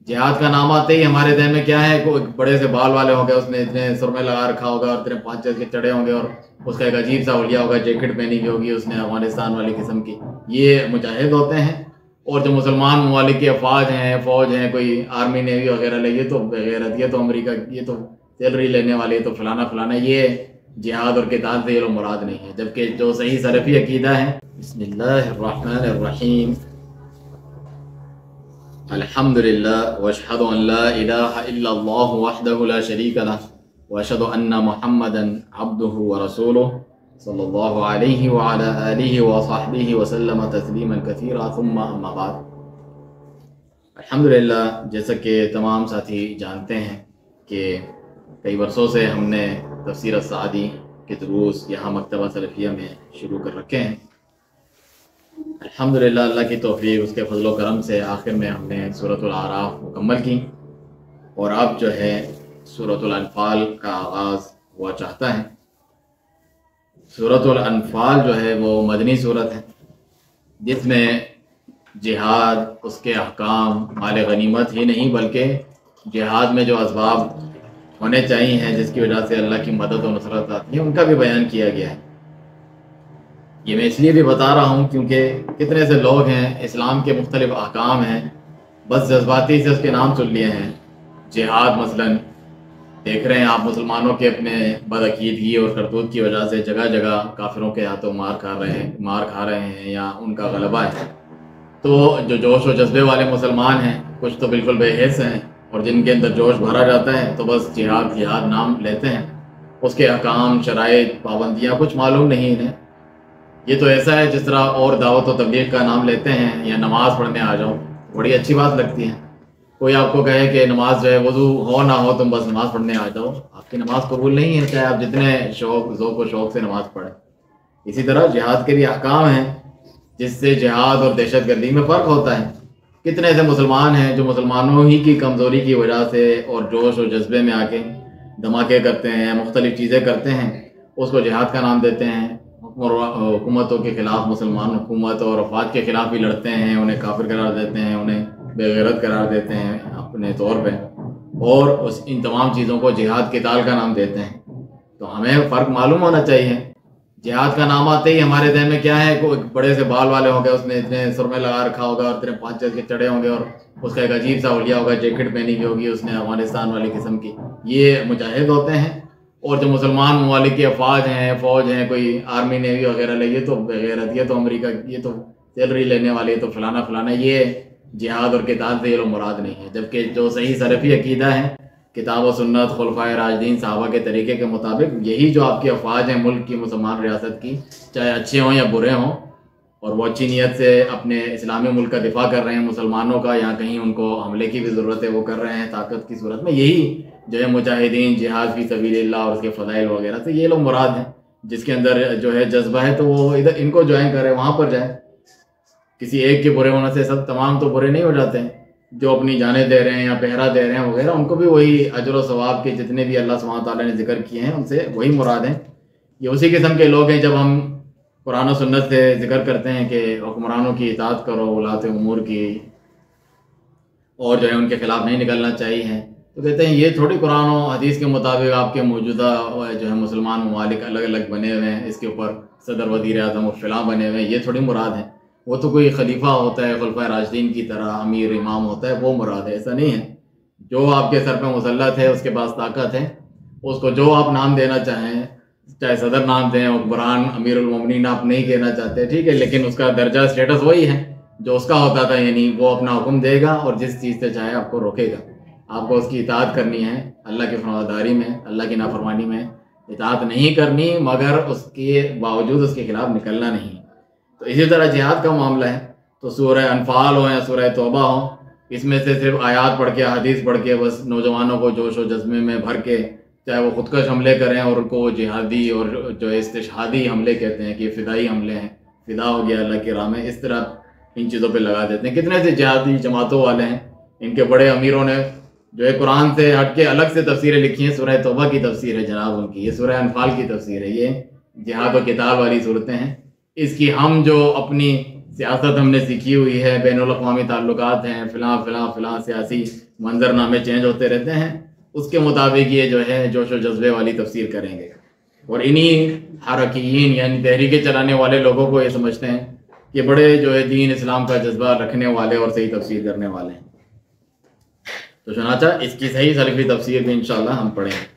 जिहाद का नाम आते ही हमारे जहन में क्या है, कोई बड़े से बाल वाले होंगे, उसने इतने सुरमे लगा रखा होगा और इतने 5 के चढ़े होंगे और उसका एक अजीब सा हुलिया होगा, जैकेट पहनी हुई होगी उसने अफगानिस्तान वाली किस्म की। ये मुजाहिद होते हैं। और जो मुसलमान ममालिक की फौज हैं, कोई आर्मी नेवी वगैरह ले, ये तो बेगैरत, ये तो अमेरिका, ये तो सैलरी लेने वाले, तो फलाना फलाना, ये जिहाद और किताल से ये लोग मुराद नहीं है। जबकि जो सही सलफ़ी अकीदा है, बिस्मिल्लाहिर्रहमानिर्रहीम, अल्हम्दुलिल्लाह वअशहदु अन ला इलाहा इल्लल्लाहु वहदहु ला शरीका लह व अशहदु अन्न मुहम्मदन अब्दुहु व रसूलुहु सल्लल्लाहु अलैहि व अला आलिहि व सहबिहि व सल्लम तस्लीमन कसीरा सुम्मा अम्मा बाद। अल्हम्दुलिल्लाह, जैसा कि तमाम साथी जानते हैं कि कई वर्षों से हमने तफसीर सादी के दुरूस यहाँ मकतबा सलफ़िया में शुरू कर रखे हैं। अल्हम्दुलिल्लाह, अल्लाह की तौफीक, उसके फजल व करम से आखिर में हमने सूरतुल आराफ मुकम्मल की और अब जो है सूरतुल अनफाल का आगाज़ हुआ चाहता है। सूरतुल अनफाल जो है वो मदनी सूरत है, जिसमें जिहाद, उसके अहकाम, माल गनीमत ही नहीं बल्कि जिहाद में जो असबाब होने चाहिए हैं जिसकी वजह से अल्लाह की मदद और नुसरत आती है, उनका भी बयान किया गया है। ये मैं इसलिए भी बता रहा हूँ क्योंकि कितने से लोग हैं, इस्लाम के मुख्तलिफ अहकाम हैं, बस जज्बाती से उसके नाम सुन लिए हैं। जिहाद मसलन देख रहे हैं आप, मुसलमानों के अपने बदअकीदगी और करतूत की वजह से जगह जगह काफिरों के हाथों मार खा रहे हैं या उनका गलबा है। तो जो जोश और जज्बे वाले मुसलमान हैं, कुछ तो बिल्कुल बेहिस हैं और जिनके अंदर जोश भरा जाता है तो बस जिहाद नाम लेते हैं। उसके अहकाम, शराइत, पाबंदियाँ कुछ मालूम नहीं इन्हें। ये तो ऐसा है जिस तरह और दावत और तबलीग का नाम लेते हैं या नमाज़ पढ़ने आ जाओ, बड़ी अच्छी बात लगती है। कोई आपको कहे कि नमाज जो है वज़ू हो ना हो, तुम बस नमाज़ पढ़ने आ जाओ, आपकी नमाज़ कबूल नहीं है, चाहे आप जितने शौक़ से नमाज़ पढ़ें। इसी तरह जिहाद के भी अहकाम हैं जिससे जिहाद और दहशत गर्दी में फ़र्क होता है। कितने ऐसे मुसलमान हैं जो मुसलमानों ही की कमज़ोरी की वजह से और जोश और जज्बे में आके धमाके करते हैं, मुख्तलिफ़ चीज़ें करते हैं, उसको जिहाद का नाम देते हैं। हुकूमतों के ख़िलाफ़, मुसलमान हुकूमत और अफवाज के ख़िलाफ़ भी लड़ते हैं, उन्हें काफिर करार देते हैं, उन्हें बेगैरत करार देते हैं अपने तौर पे, और इन तमाम चीज़ों को जिहाद किताल का नाम देते हैं। तो हमें फ़र्क मालूम होना चाहिए। जिहाद का नाम आते ही हमारे जहन में क्या है, कोई बड़े से बाल वाले होंगे, उसने इतने सुरमे लगा रखा होगा और इतने 5 के चढ़े होंगे और उसका एक अजीब सा हुलिया होगा, जैकेट पहनी हुई होगी उसने अफगानिस्तान वाली किस्म की। ये मुजाहिद होते हैं। और जो मुसलमान ममालिक की फौज हैं, कोई आर्मी नेवी वगैरह ले, ये तो बेगैरत, ये तो अमेरिका, ये तो सैलरी लेने वाले, तो फलाना फलाना, ये जिहाद और किताल से ये लोग मुराद नहीं है। जबकि जो सही सलफ़ी अकीदा है, किताब व सुन्नत, खुलफाए राशिदीन साहबा के तरीके के मुताबिक, यही जो आपकी अफवाज हैं मुल्क की, मुसलमान रियासत की, चाहे अच्छे हों या बुरे हों, और वो अच्छी नीयत से अपने इस्लामी मुल्क का दिफा कर रहे हैं, मुसलमानों का, या कहीं उनको हमले की भी ज़रूरत है, वो कर रहे हैं ताकत की सूरत में, यही जो है मुजाहिदीन, जिहाद फी सबीलिल्लाह और उसके फ़ज़ाइल वगैरह से ये लोग मुराद हैं। जिसके अंदर जो है जज्बा है तो वो इधर इनको ज्वाइन करे, वहाँ पर जाए। किसी एक के बुरे होने से सब तमाम तो बुरे नहीं हो जाते हैं। जो अपनी जानें दे रहे हैं या पहरा दे रहे हैं वगैरह, उनको भी वही अजर व सवाब के जितने भी अल्लाह सुब्हानहू व तआला ने जिक्र किए हैं उनसे वही मुराद हैं। ये उसी किस्म के लोग हैं। जब हम कुरान और सुन्नत से जिक्र करते हैं कि हुक्मरानों की इताअत करो, उलाते उमूर की, और जो है उनके खिलाफ नहीं निकलना चाहिए, तो कहते हैं ये थोड़ी कुरान और हदीस के मुताबिक आपके मौजूदा जो है मुसलमान ममालिक अलग अलग बने हुए हैं, इसके ऊपर सदर, वज़ीर आज़म और फ़िला बने हुए हैं, ये थोड़ी मुराद है। वो तो कोई खलीफा होता है, खुलफाए राशिदीन की तरह अमीर इमाम होता है, वो मुराद है। ऐसा नहीं है। जो आपके सर पे मुसल्लत है, उसके पास ताकत है, उसको जो आप नाम देना चाहें, चाहे सदर नाम दें, हुक्मरान, अमीरुल मोमिनीन आप नहीं कहना चाहते, ठीक है, लेकिन उसका दर्जा, स्टेटस वही है जो उसका होता था। यानी वो अपना हुक्म देगा और जिस चीज़ से चाहे आपको रोकेगा। आपको उसकी इताअत करनी है, अल्लाह की फरमाबरदारी में, अल्लाह की नाफरमानी में इताअत नहीं करनी, मगर उसके बावजूद उसके खिलाफ निकलना नहीं। तो इसी तरह जिहाद का मामला है। तो सूरह अनफाल हो या सूरह तौबा हो, इसमें से सिर्फ आयात पढ़ के, हदीस पढ़ के बस नौजवानों को जोश और जज्बे में भर के, चाहे वो खुदकश हमले करें और उनको जिहादी और जो इस्तिशहादी हमले कहते हैं कि फ़िदाई हमले हैं, फ़िदा हो गया अल्लाह की राह में, इस तरह इन चीज़ों पे लगा देते हैं। कितने से जिहादी जमातों वाले हैं, इनके बड़े अमीरों ने जो है कुरान से हट के अलग से तफसीरें लिखी हैं। सूरह तौबा की तफसीर है जनाब उनकी, ये सूरह अनफाल की तफसीर है, ये जिहाद और किताल वाली सूरतें हैं। इसकी हम जो अपनी سیاست ہم نے سیکھی ہوئی ہے، بین الاقوامی تعلقات ہیں، فلاں فلاں فلاں سیاسی منظر نامے چینج ہوتے رہتے ہیں، اس کے مطابق یہ جو ہے جوش و جذبے والی تفسیر کریں گے، اور انہی حرکیین یعنی تحریکیں چلانے والے لوگوں کو یہ سمجھتے ہیں کہ بڑے جو ہے دین اسلام کا جذبہ رکھنے والے اور صحیح تفسیر کرنے والے ہیں۔ تو چنانچہ اس کی صحیح سلفی تفسیر بھی انشاءاللہ ہم پڑھیں گے۔